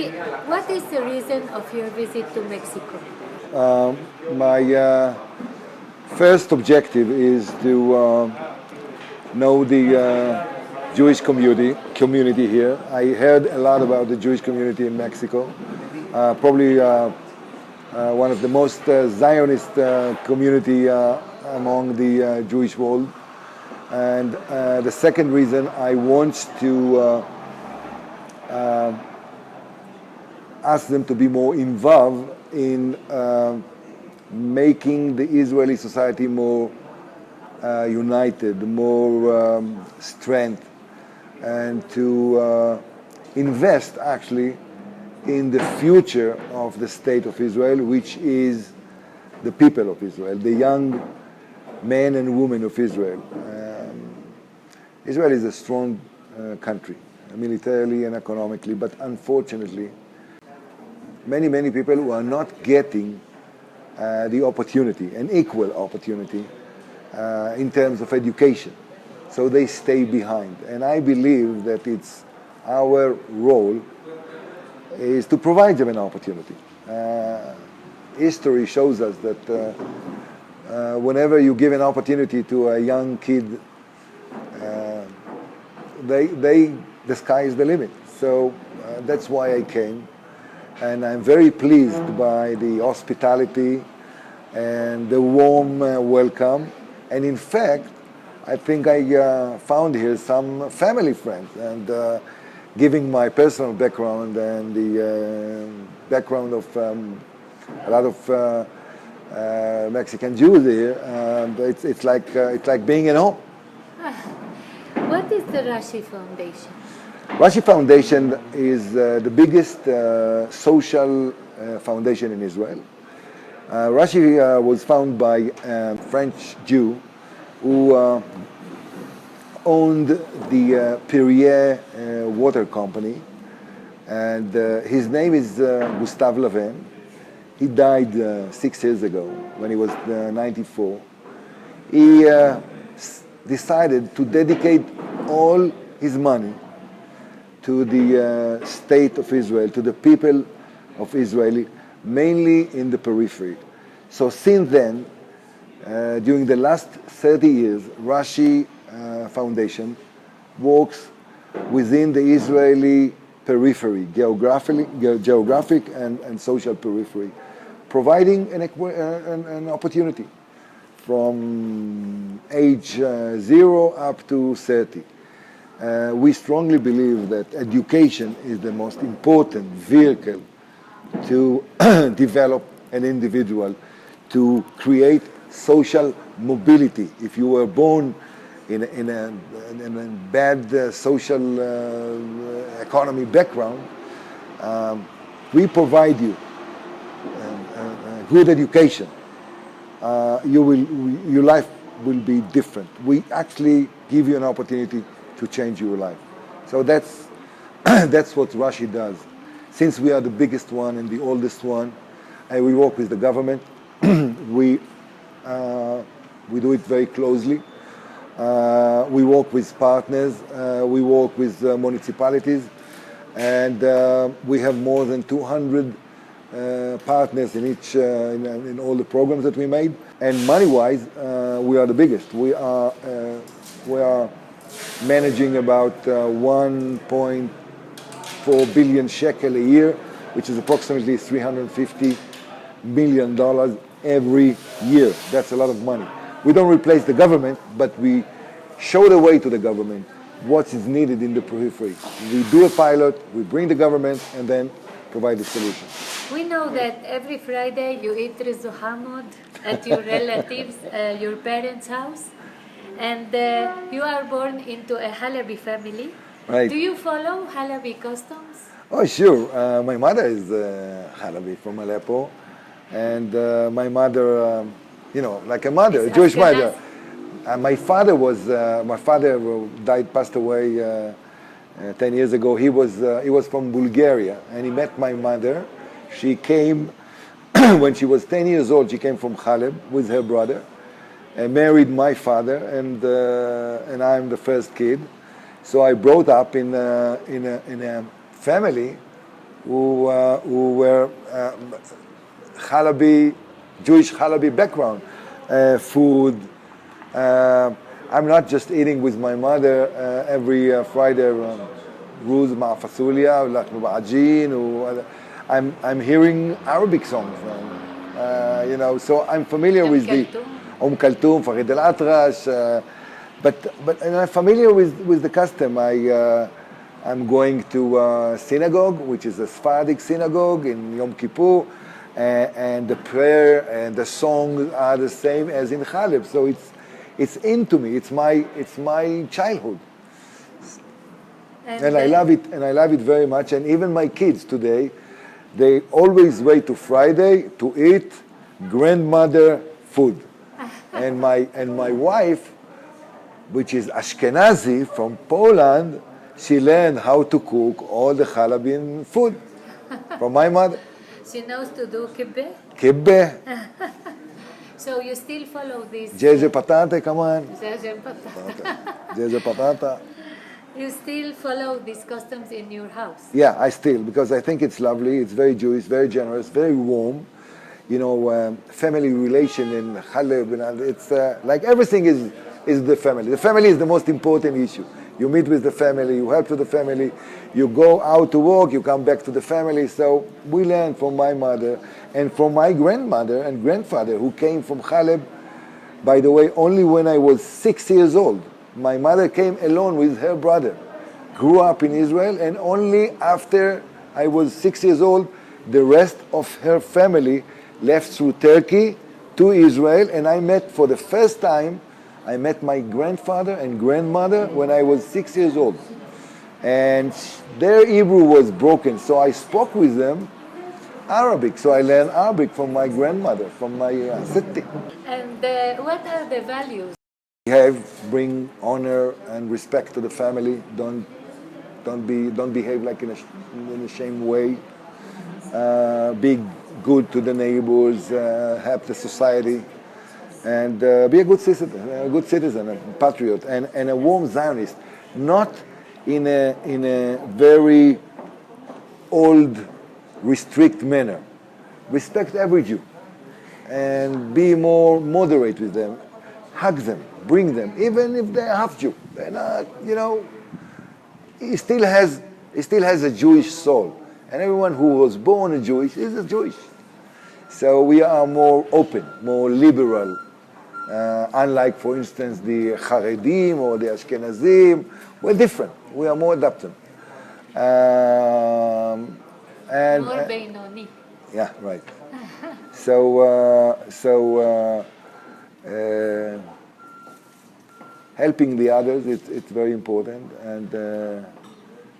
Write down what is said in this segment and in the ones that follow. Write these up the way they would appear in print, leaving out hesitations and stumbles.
me, what is the reason of your visit to Mexico? My first objective is to know the Jewish community here. I heard a lot about the Jewish community in Mexico. Probably one of the most Zionist community among the Jewish world. And the second reason, I want to ask them to be more involved in making the Israeli society more united, more strength, and to invest actually in the future of the state of Israel, which is the people of Israel, the young men and women of Israel. Israel is a strong country, militarily and economically, but unfortunately, many people who are not getting the opportunity, an equal opportunity, in terms of education. So they stay behind. And I believe that it's our role is to provide them an opportunity. History shows us that whenever you give an opportunity to a young kid, the sky is the limit. So that's why I came. And I'm very pleased by the hospitality and the warm welcome. And in fact, I think I found here some family friends. And giving my personal background and the background of a lot of Mexican Jews here, it's like being at home. What is the Rashi Foundation? Rashi Foundation is the biggest social foundation in Israel. Rashi was founded by a French Jew who owned the Perrier water company, and his name is Gustave Lavin. He died 6 years ago when he was 94. He decided to dedicate all his money to the state of Israel, to the people of Israel, mainly in the periphery. So since then, during the last 30 years, Rashi Foundation works within the Israeli periphery, geographic and social periphery, providing an opportunity from age 0 up to 30. We strongly believe that education is the most important vehicle to develop an individual, to create social mobility. If you were born in a bad social economy background, we provide you a good education. Your life will be different. We actually give you an opportunity to change your life. So that's what Rashi does. Since we are the biggest one and the oldest one, and we work with the government, we do it very closely. We work with partners, we work with municipalities, and we have more than 200 partners in each in all the programs that we made. And money-wise, we are the biggest. We are managing about 1.4 billion shekel a year, which is approximately $350 million every year. That's a lot of money. We don't replace the government, but we show the way to the government what is needed in the periphery. We do a pilot, we bring the government, and then provide the solution. We know that every Friday you eat rizuhamod at your relatives, your parents' house, and you are born into a Halabi family. Right. Do you follow Halabi customs? Oh, sure. My mother is Halabi from Aleppo, and my mother, like a mother, a Jewish mother. My father passed away 10 years ago. He was from Bulgaria, and he met my mother. She came when she was 10 years old. She came from Haleb with her brother, and married my father, and I'm the first kid. So I brought up in a family who were Halabi, Jewish Halabi background, food. I'm not just eating with my mother every Friday, ruz ma fasulia, lahm ba'ajin. I'm hearing Arabic songs, so I'm familiar with the Kaltoum, Farid al-Atrash, but I'm familiar with the custom. I'm going to synagogue, which is a Sephardic synagogue in Yom Kipur, and the prayer and the songs are the same as in Chaleb. So it's into me. It's my childhood, and I love it. And I love it very much. And even my kids today, they always wait to Friday to eat grandmother food. and my wife, which is Ashkenazi from Poland, she learned how to cook all the Halabin food from my mother. She knows to do kibbeh? Kibbeh. So you still follow this? Jeje patate, come on. Jeje patata. Jeje patata. You still follow these customs in your house? Yeah, I still, because I think it's lovely. It's very Jewish, very generous, very warm. Family relation in Haleb, it's like everything is the family. The family is the most important issue. You meet with the family, you help with the family, you go out to work, you come back to the family. So we learned from my mother and from my grandmother and grandfather who came from Haleb, by the way, only when I was 6 years old. My mother came alone with her brother, grew up in Israel, and only after I was 6 years old, the rest of her family left through Turkey to Israel, and I met for the first time, I met my grandfather and grandmother when I was 6 years old. And their Hebrew was broken, so I spoke with them Arabic. So I learned Arabic from my grandmother, from my sitti. And what are the values? Bring honor and respect to the family. Don't behave like in a shame way. Be good to the neighbors. Help the society, and be a good citizen, a patriot, and a warm Zionist. Not in a very old, restrict manner. Respect every Jew, and be more moderate with them. Hug them, bring them, even if they're half Jew. They're not, he still has a Jewish soul. And everyone who was born a Jewish is a Jewish. So we are more open, more liberal. Unlike, for instance, the Haredim or the Ashkenazim. We're different. We are more adaptive. And more Beinoni. Yeah, right. So helping the others, it's very important, and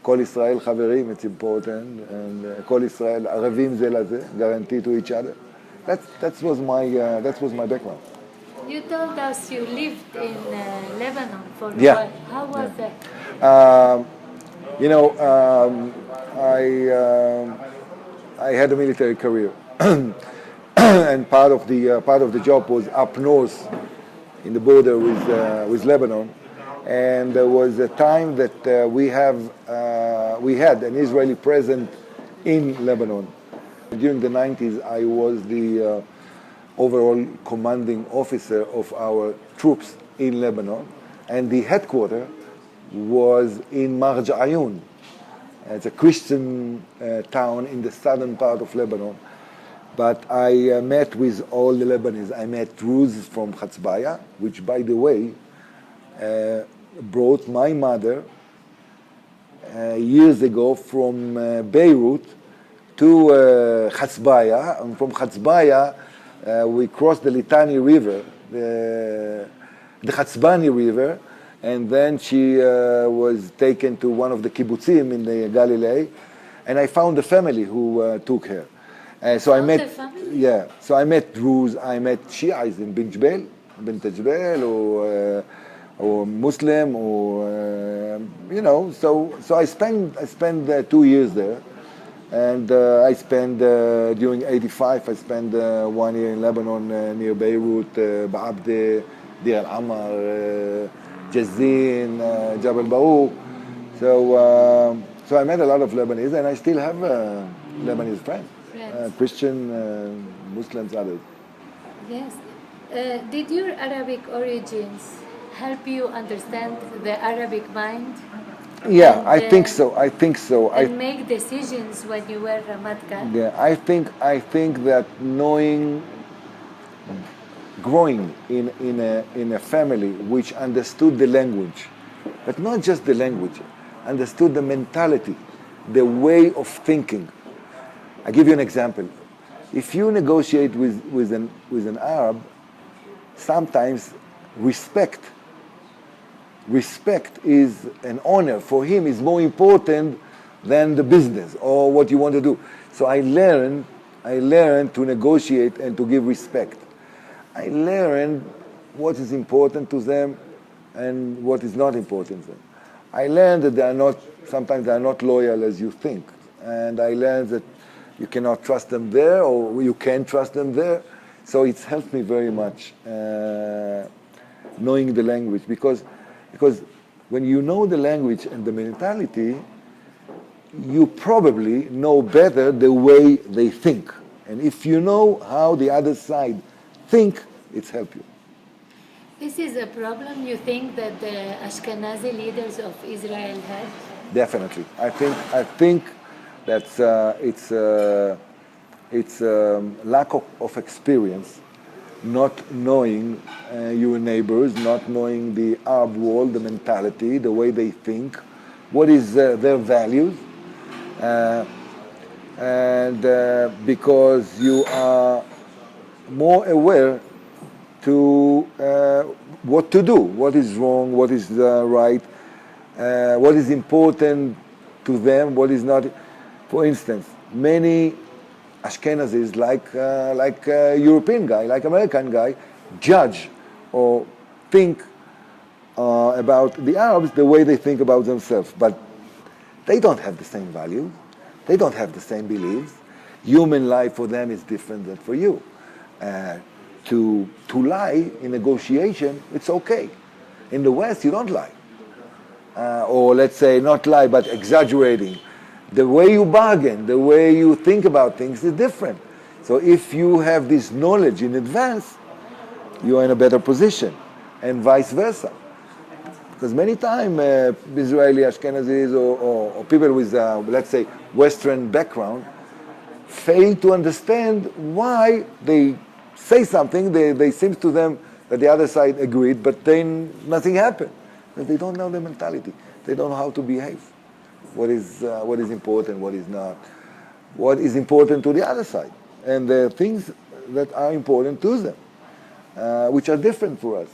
Kol Israel Chaverim, it's important, and Kol Israel Arevim Ze Laze, guarantee to each other. That was my background. You told us you lived in Lebanon for a Yeah. while. How was that? I had a military career, and part of the job was up north, in the border with Lebanon, and there was a time that we had an Israeli presence in Lebanon. During the 90s, I was the overall commanding officer of our troops in Lebanon, and the headquarters was in Marj Ayun. It's a Christian town in the southern part of Lebanon. But I met with all the Lebanese. I met Druze from Hatzbaya, which, by the way, brought my mother years ago from Beirut to Hatzbaya. And from Hatzbaya, we crossed the Litani River, the Hatzbani River, and then she was taken to one of the kibbutzim in the Galilee, and I found a family who took her. So I met, So I met Druze, I met Shiites in Bint Jbel, or Muslim, or So I spent 2 years there, and I spent during '85. I spent 1 year in Lebanon near Beirut, Ba'abde, Dir Al-Amar, Jazin, Jabal Baou. So I met a lot of Lebanese, and I still have Lebanese friends. Christian, Muslims, others. Yes. Did your Arabic origins help you understand the Arabic mind? Yeah, And, I think so. I think so. And make decisions when you were Ramatcal? Yeah, I think that growing in a family which understood the language, but not just the language, understood the mentality, the way of thinking. I give you an example. If you negotiate with an Arab, sometimes respect is an honor for him is more important than the business or what you want to do. So I learned to negotiate and to give respect. I learned what is important to them and what is not important to them. I learned that sometimes they are not loyal as you think. And I learned that you cannot trust them there, or you can trust them there. So it's helped me very much knowing the language, because when you know the language and the mentality, you probably know better the way they think. And if you know how the other side think, it's helped you. This is a problem you think that the Ashkenazi leaders of Israel had? Definitely. I think that it's lack of experience, not knowing your neighbors, not knowing the Arab world, the mentality, the way they think, what is their values, and because you are more aware to what to do, what is wrong, what is right, what is important to them, what is not. For instance, many Ashkenazis, like a European guy, like American guy, judge or think about the Arabs the way they think about themselves. But they don't have the same values. They don't have the same beliefs. Human life for them is different than for you. To lie in negotiation, it's okay. In the West, you don't lie. Or let's say not lie, but exaggerating. The way you bargain, the way you think about things is different. So if you have this knowledge in advance, you are in a better position, and vice versa. Because many times Israeli Ashkenazis or people with, let's say, Western background fail to understand why they say something, they seem to them that the other side agreed, but then nothing happened. Because they don't know the mentality. They don't know how to behave. What is important, what is not. What is important to the other side. And the things that are important to them, which are different for us.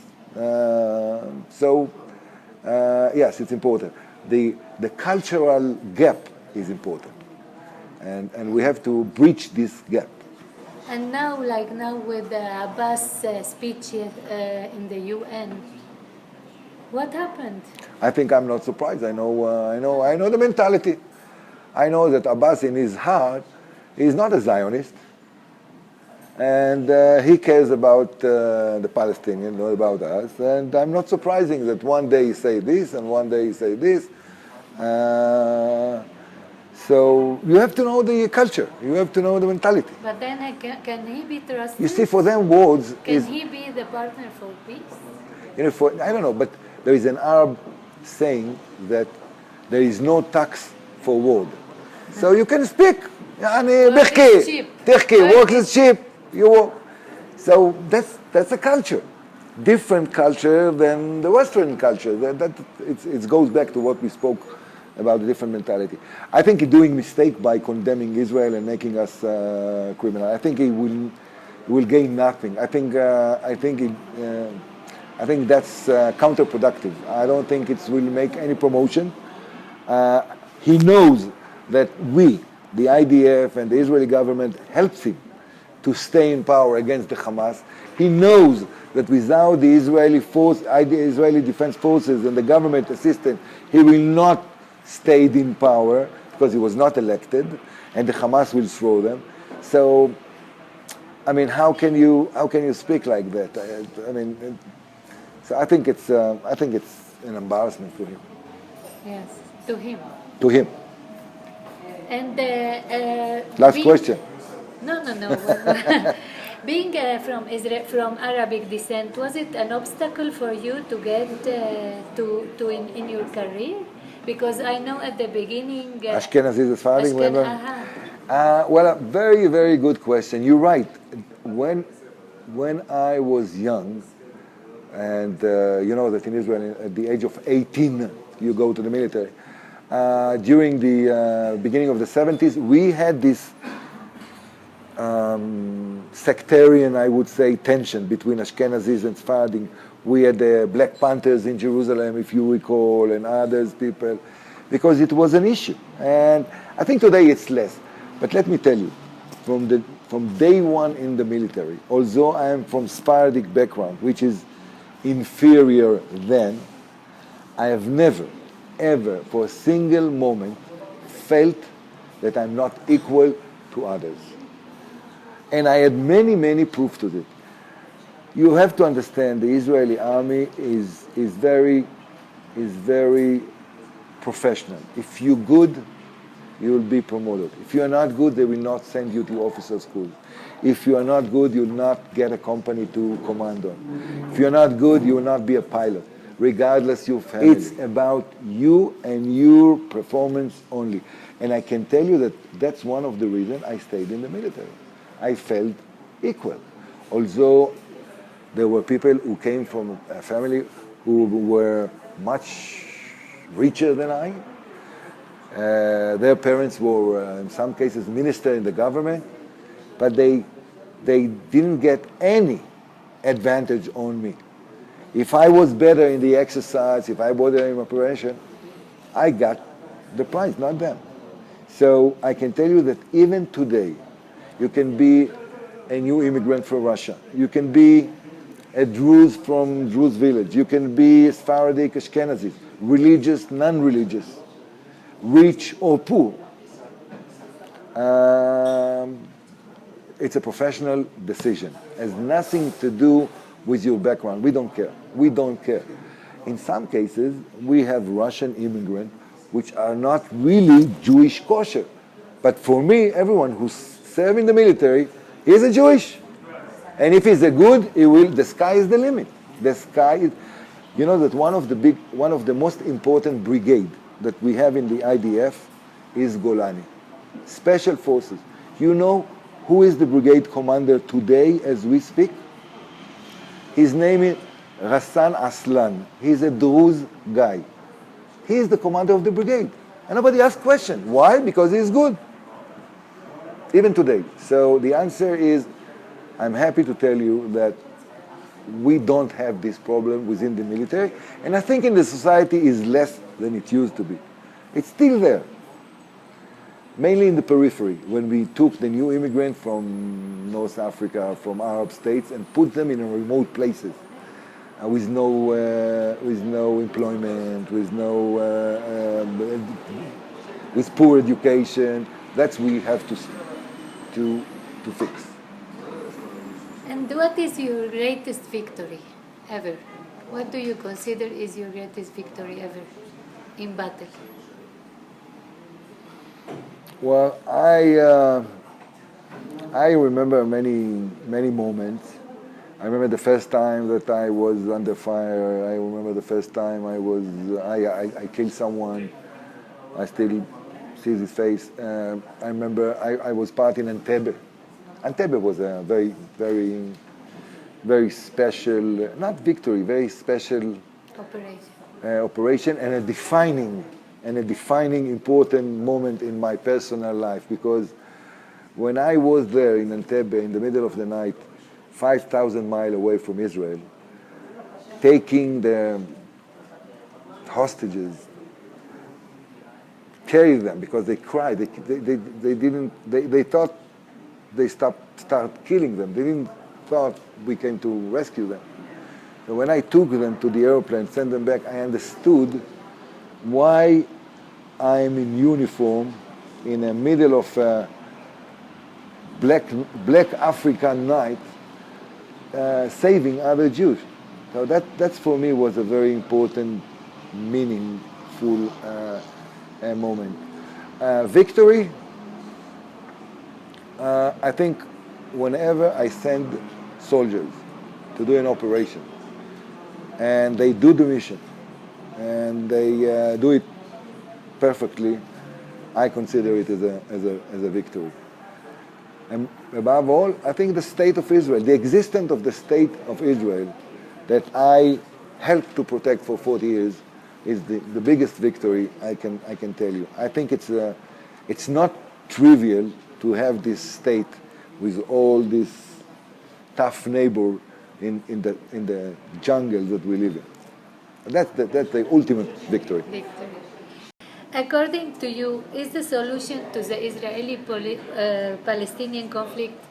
Yes, it's important. The cultural gap is important. And we have to breach this gap. And now with the Abbas speech in the UN, what happened? I think I'm not surprised. I know the mentality. I know that Abbas in his heart is not a Zionist. And he cares about the Palestinians, not about us. And I'm not surprising that one day he say this and one day he say this. So you have to know the culture. You have to know the mentality. But then can he be trusted? You see, for them, words Can he be the partner for peace? I don't know, but there is an Arab saying that there is no tax for word. So you can speak. Work is cheap. You work. So that's a culture. Different culture than the Western culture. It goes back to what we spoke about the different mentality. I think he's doing mistake by condemning Israel and making us criminal. I think he will gain nothing. I think that's counterproductive. I don't think it will make any promotion. He knows that we, the IDF and the Israeli government, helps him to stay in power against the Hamas. He knows that without the Israeli Defense Forces and the government assistance, he will not stay in power because he was not elected, and the Hamas will throw them. So, I mean, how can you speak like that? So I think it's an embarrassment for him. Yes, to him. To him. And Last question. No. Being from Arabic descent, was it an obstacle for you to get in your career? Because I know at the beginning... Ashkenazi is Sephardic, remember? Uh-huh. Well, a very, very good question. You're right. When I was young, and you know that in Israel, at the age of 18, you go to the military. During the beginning of the 70s, we had this sectarian, I would say, tension between Ashkenazis and Sephardim. We had the Black Panthers in Jerusalem, if you recall, and others people, because it was an issue. And I think today it's less. But let me tell you, from day one in the military, although I am from Sephardic background, which is inferior then, I have never, ever, for a single moment, felt that I'm not equal to others. And I had many, many proofs to it. You have to understand the Israeli army is very professional. If you're good, you will be promoted. If you are not good, they will not send you to officer school. If you are not good, you will not get a company to command on. If you are not good, you will not be a pilot, regardless your family. It's about you and your performance only. And I can tell you that that's one of the reasons I stayed in the military. I felt equal. Although there were people who came from a family who were much richer than I. Their parents were, in some cases, ministers in the government, but they didn't get any advantage on me. If I was better in the exercise, if I was better in operation, I got the prize, not them. So I can tell you that even today, you can be a new immigrant from Russia. You can be a Druze from Druze village. You can be Sephardic Ashkenazi, religious, non-religious, rich or poor. It's a professional decision. It has nothing to do with your background. We don't care. We don't care. In some cases, we have Russian immigrants which are not really Jewish kosher. But for me, everyone who's serving in the military is a Jewish. And if he's a good, the sky is the limit. The sky is, you know that one of the most important brigade that we have in the IDF is Golani, Special Forces. You know who is the brigade commander today as we speak? His name is Rassan Aslan. He's a Druze guy. He is the commander of the brigade. And nobody asks question. Why? Because he's good. Even today. So the answer is, I'm happy to tell you that we don't have this problem within the military. And I think in the society is less than it used to be. It's still there. Mainly in the periphery, when we took the new immigrants from North Africa, from Arab states, and put them in remote places with no employment, with poor education. That's we have to fix. And what is your greatest victory ever? What do you consider is your greatest victory ever in battle? Well, I remember many moments. I remember the first time that I was under fire. I remember the first time I killed someone. I still see his face. I remember I was part in Entebbe. Entebbe was a very, very, very special, not victory, very special operation and a defining important moment in my personal life, because when I was there in Entebbe in the middle of the night, 5,000 miles away from Israel, taking the hostages, carrying them because they cried. They thought they start killing them. They didn't thought we came to rescue them. So when I took them to the airplane, sent them back, I understood why I'm in uniform in the middle of a black African night, saving other Jews. So that for me was a very important, meaningful moment. Victory, I think whenever I send soldiers to do an operation, and they do the mission, and they do it perfectly, I consider it as a victory. And above all, I think the state of Israel, the existence of the state of Israel that I helped to protect for 40 years is the biggest victory I can tell you. I think it's not trivial to have this state with all this tough neighbor in the jungle that we live in. That's the ultimate victory. According to you, is the solution to the Israeli-Palestinian conflict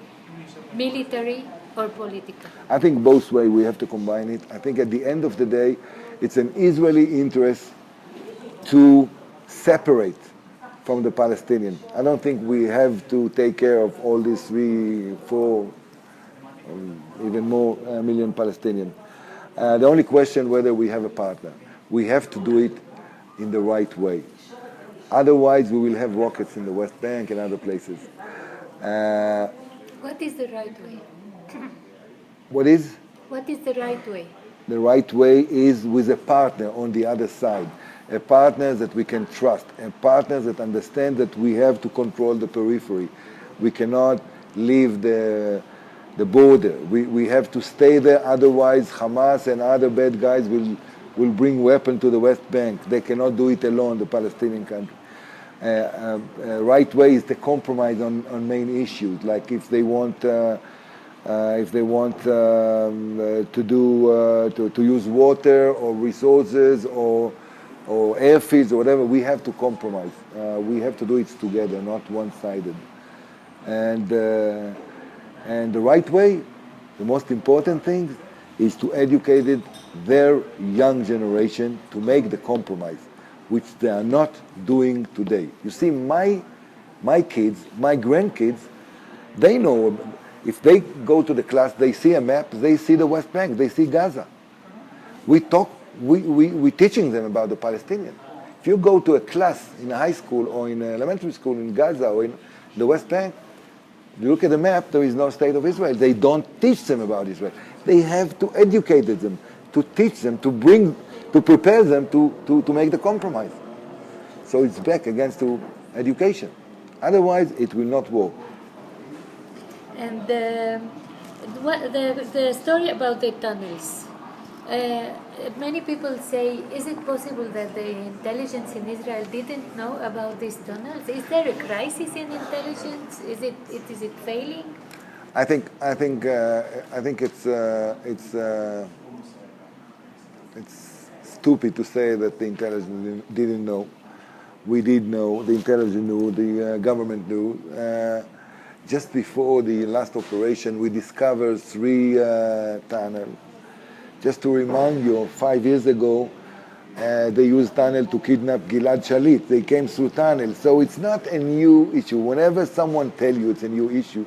military or political? I think both ways we have to combine it. I think at the end of the day, it's an Israeli interest to separate from the Palestinian. I don't think we have to take care of all these 3, 4, even more million Palestinians. The only question whether we have a partner. We have to do it in the right way. Otherwise, we will have rockets in the West Bank and other places. What is the right way? What is? What is the right way? The right way is with a partner on the other side, a partner that we can trust, a partner that understands that we have to control the periphery. We cannot leave the border. We have to stay there, otherwise Hamas and other bad guys will bring weapons to the West Bank. They cannot do it alone, the Palestinian country. Right way is to compromise on main issues, like if they want to use water or resources or airfields or whatever, we have to compromise. We have to do it together, not one-sided. And the right way, the most important thing, is to educate their young generation to make the compromise, which they are not doing today. You see, my kids, my grandkids, they know. If they go to the class, they see a map, they see the West Bank, they see Gaza. We teaching them about the Palestinians. If you go to a class in a high school or in elementary school in Gaza or in the West Bank, you look at the map, there is no state of Israel. They don't teach them about Israel. They have to educate them, to teach them, to prepare them to make the compromise. So it's back against to education. Otherwise, it will not work. And the story about the tunnels. Many people say, is it possible that the intelligence in Israel didn't know about these tunnels? Is there a crisis in intelligence? Is it failing? I think it's stupid to say that the intelligence didn't know. We did know. The intelligence knew. The government knew. Just before the last operation, we discovered 3 tunnels. Just to remind you, 5 years ago, they used tunnel to kidnap Gilad Shalit. They came through tunnel. So it's not a new issue. Whenever someone tells you it's a new issue,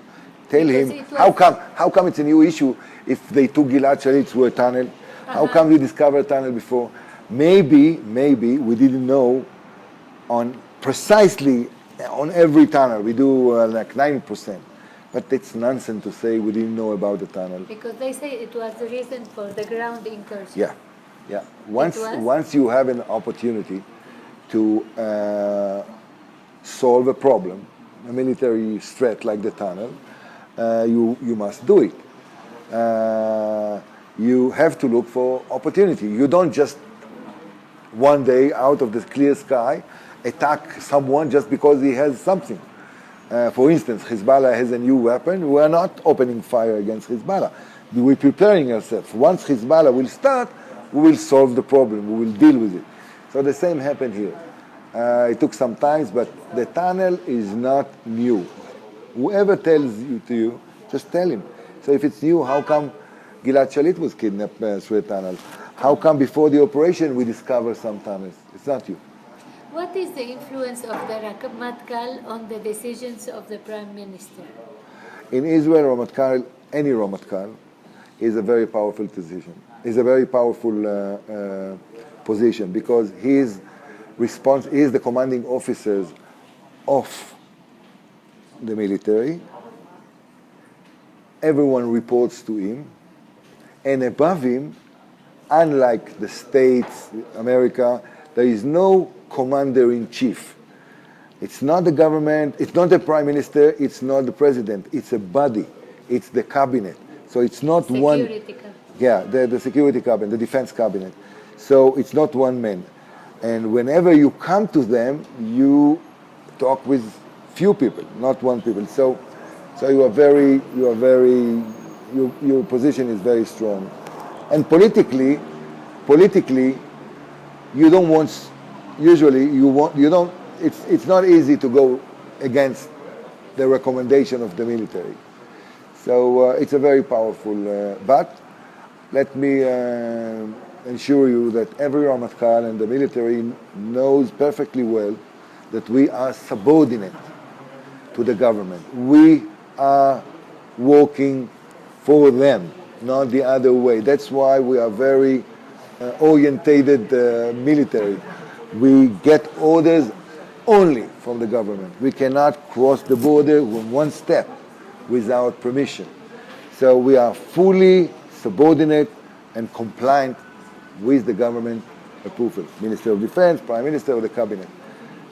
tell him, how come it's a new issue if they took Gilad Shalit through a tunnel? How come you discovered a tunnel before? Maybe we didn't know precisely on every tunnel. We do like 90%. But it's nonsense to say we didn't know about the tunnel. Because they say it was the reason for the ground incursion. Yeah. Once you have an opportunity to solve a problem, a military threat like the tunnel, you must do it. You have to look for opportunity. You don't just one day out of the clear sky attack someone just because he has something. For instance, Hezbollah has a new weapon. We are not opening fire against Hezbollah. We're preparing ourselves. Once Hezbollah will start, we will solve the problem. We will deal with it. So the same happened here. It took some time, but the tunnel is not new. Whoever tells you, just tell him. So if it's new, how come Gilad Shalit was kidnapped through a tunnel? How come before the operation we discovered some tunnels? It's not you. What is the influence of the Ramatcal on the decisions of the Prime Minister? In Israel, any Ramatcal is a very powerful decision. Is a very powerful position because he is the commanding officer of the military everyone reports to him, and above him, unlike the States, America, there is no commander-in-chief. It's not the government, it's not the prime minister, it's not the president, it's a body, it's the cabinet. So it's not Security cabinet. Yeah, the security cabinet, the defense cabinet. So it's not one man. And whenever you come to them, you talk with few people, not one people. So your position is very strong. And politically, you don't want, it's not easy to go against the recommendation of the military. So it's a very powerful, but let me ensure you that every Ramatcal and the military knows perfectly well that we are subordinate to the government. We are working for them, not the other way. That's why we are very orientated military. We get orders only from the government. We cannot cross the border one step without permission. So we are fully subordinate and compliant with the government approval. Minister of Defense, Prime Minister, or the cabinet.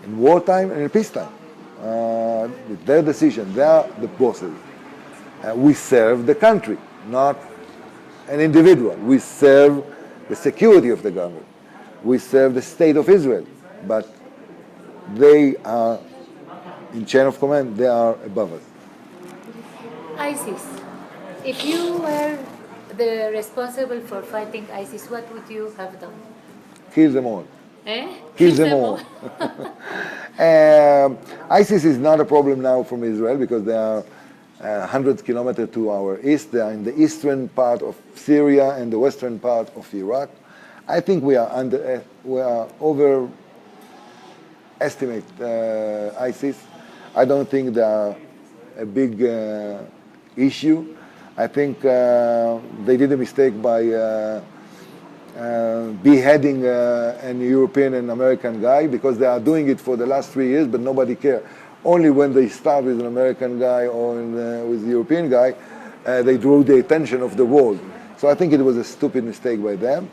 In wartime and in peacetime. It's their decision. They are the bosses. We serve the country, not an individual. We serve the security of the government. We serve the state of Israel. But they are, in chain of command, they are above us. ISIS. If you were the responsible for fighting ISIS, what would you have done? Kill them all. Kill them all. ISIS is not a problem now from Israel because they are 100 kilometers to our east. They are in the eastern part of Syria and the western part of Iraq. I think we are overestimate ISIS. I don't think they are a big issue. I think they did a mistake by beheading an European and American guy because they are doing it for the last 3 years, but nobody cares. Only when they start with an American guy or with a European guy, they drew the attention of the world. So I think it was a stupid mistake by them.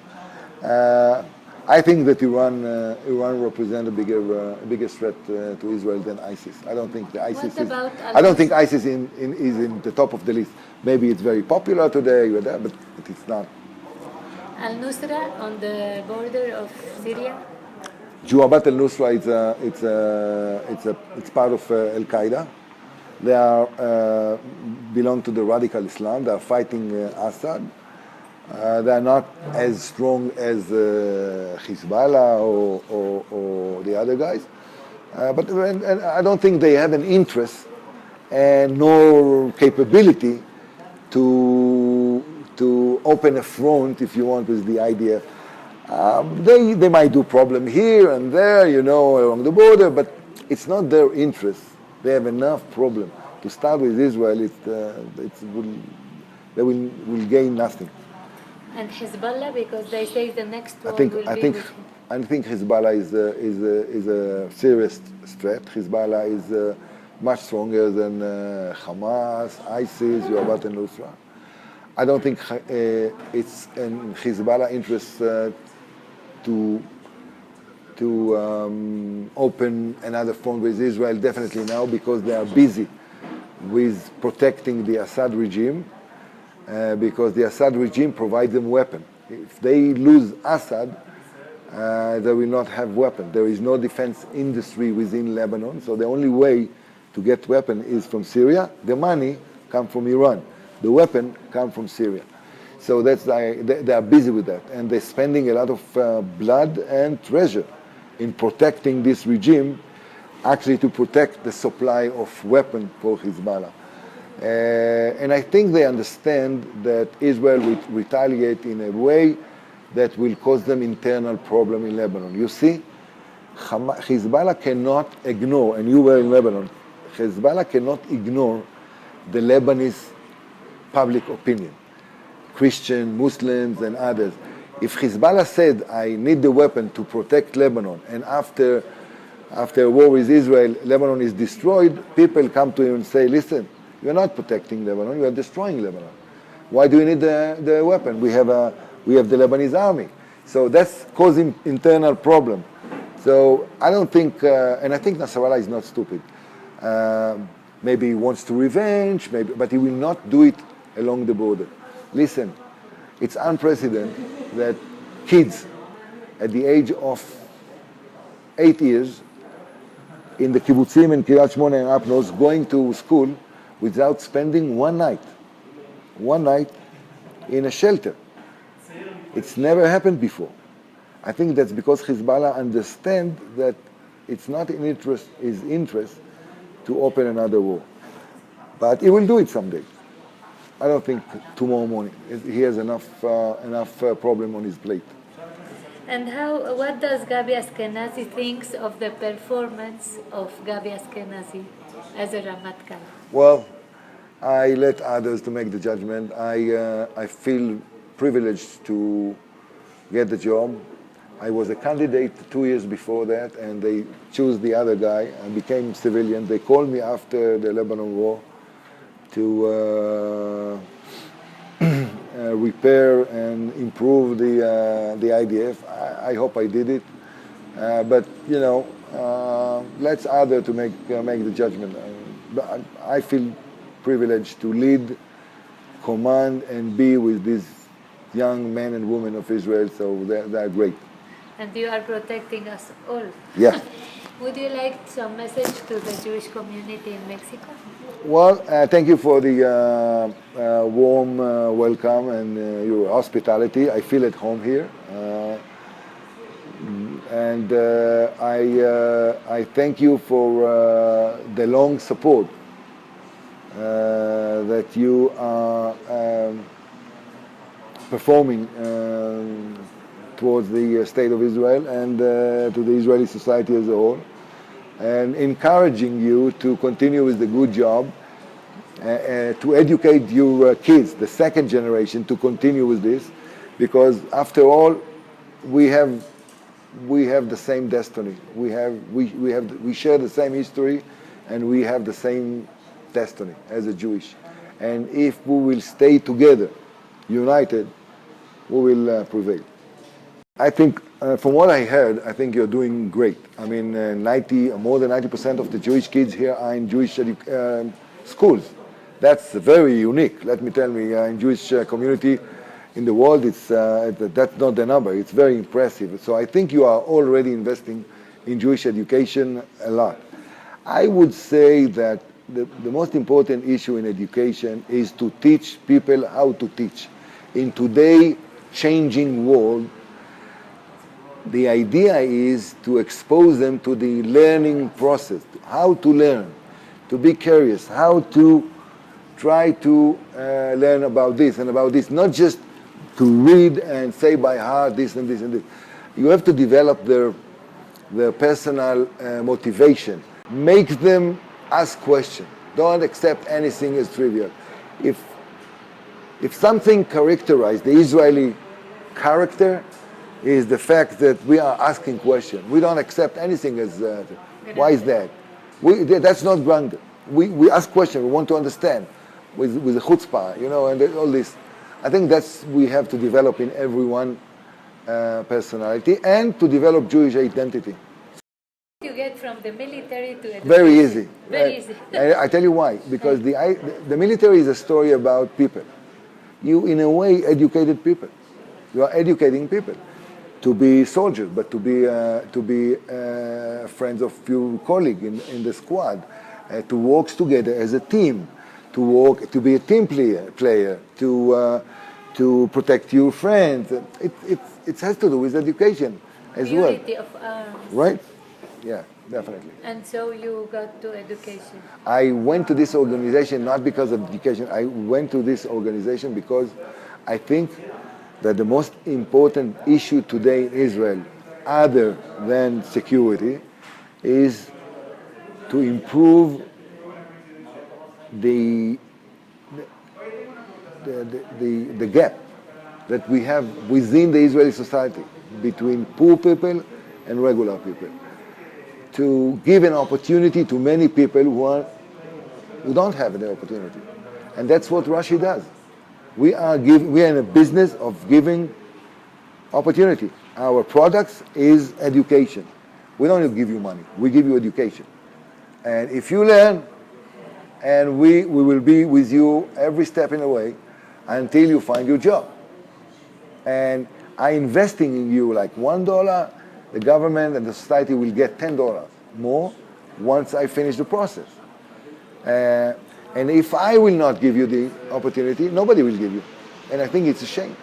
I think that Iran represents a bigger threat to Israel than ISIS. I don't think the ISIS is. I don't think ISIS is in the top of the list. Maybe it's very popular today, but it's not. Al-Nusra on the border of Syria. Juabat al-Nusra it's part of Al-Qaeda. They are belong to the radical Islam. They are fighting Assad. They are not as strong as Hezbollah or the other guys. But I don't think they have an interest and nor capability to open a front, if you want, with the idea. They might do problem here and there, along the border, but it's not their interest. They have enough problem. To start with Israel, they will gain nothing. And Hezbollah, because they say the next war I think Hezbollah is a serious threat. Hezbollah is much stronger than Hamas, ISIS, Juabat al-Nusra. I don't think it's in Hezbollah interest to open another front with Israel, definitely now, because they are busy with protecting the Assad regime, because the Assad regime provides them weapons. If they lose Assad, they will not have weapons. There is no defense industry within Lebanon, so the only way to get weapons is from Syria. The money comes from Iran. The weapon comes from Syria. So they are busy with that, and they're spending a lot of blood and treasure in protecting this regime, actually to protect the supply of weapons for Hezbollah. And I think they understand that Israel will retaliate in a way that will cause them internal problem in Lebanon. You see, Hezbollah cannot ignore, and you were in Lebanon, Hezbollah cannot ignore the Lebanese public opinion, Christian, Muslims, and others. If Hezbollah said, I need the weapon to protect Lebanon, and after a war with Israel, Lebanon is destroyed, people come to him and say, listen, You're not protecting Lebanon, you are destroying Lebanon. Why do you need the weapon? We have the Lebanese army. So that's causing internal problem. So I don't think, and I think Nasrallah is not stupid. Maybe he wants to revenge, but he will not do it along the border. Listen, it's unprecedented that kids at the age of 8 years in the kibbutzim in Kiryat Shmona and up north going to school without spending one night in a shelter. It's never happened before. I think that's because Hezbollah understand that it's not in his interest to open another war. But he will do it someday. I don't think tomorrow morning. He has enough problem on his plate. And what does Gabi Ashkenazi thinks of the performance of Gabi Ashkenazi as a Ramatcal? Well, I let others to make the judgment. I feel privileged to get the job. I was a candidate 2 years before that, and they chose the other guy. I became civilian. They called me after the Lebanon war to repair and improve the IDF. I hope I did it, but you know, let's other to make the judgment. I feel privileged to lead, command, and be with these young men and women of Israel. So they're great. And you are protecting us all. Yeah. Would you like some message to the Jewish community in Mexico? Well, thank you for the warm welcome and your hospitality. I feel at home here. And I thank you for the long support that you are performing towards the state of Israel and to the Israeli society as a whole, and encouraging you to continue with the good job, to educate your kids, the second generation, to continue with this, because after all, we have the same destiny. We share the same history, and we have the same destiny as a Jewish. And if we will stay together, united, we will prevail. I think, from what I heard, I think you're doing great. I mean, more than 90% of the Jewish kids here are in Jewish schools. That's very unique. Let me tell you, in Jewish community in the world, that's not the number. It's very impressive. So I think you are already investing in Jewish education a lot. I would say that the most important issue in education is to teach people how to teach. In today's changing world, the idea is to expose them to the learning process, how to learn, to be curious, how to try to learn about this and about this, not just to read and say by heart this and this and this. You have to develop their personal motivation. Make them ask questions. Don't accept anything as trivial. If something characterizes the Israeli character, is the fact that we are asking questions. We don't accept anything as, why is that? That's not granted. We ask questions, we want to understand with the chutzpah, you know, and all this. I think we have to develop in everyone personality and to develop Jewish identity. You get from the military to education. Very easy. Very easy. I tell you why. Because the military is a story about people. You, in a way, educated people. You are educating people to be soldiers, but to be friends of your colleague in the squad, to work together as a team, to be a team player, to protect your friends. It has to do with education as well. Unity of arms. Right? Yeah, definitely. And so you got to education. I went to this organization not because of education. I went to this organization because I think that the most important issue today in Israel, other than security, is to improve the gap that we have within the Israeli society between poor people and regular people. To give an opportunity to many people who are who don't have the opportunity. And that's what Rashi does. We are in a business of giving opportunity. Our products is education. We don't give you money, we give you education. And if you learn, and we will be with you every step in the way until you find your job. And I'm investing in you like $1, the government and the society will get $10 more once I finish the process. And if I will not give you the opportunity, nobody will give you. And I think it's a shame.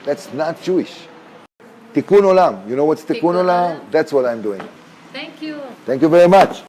That's not Jewish. Tikkun olam. You know what's Tikkun olam? That's what I'm doing. Thank you. Thank you very much.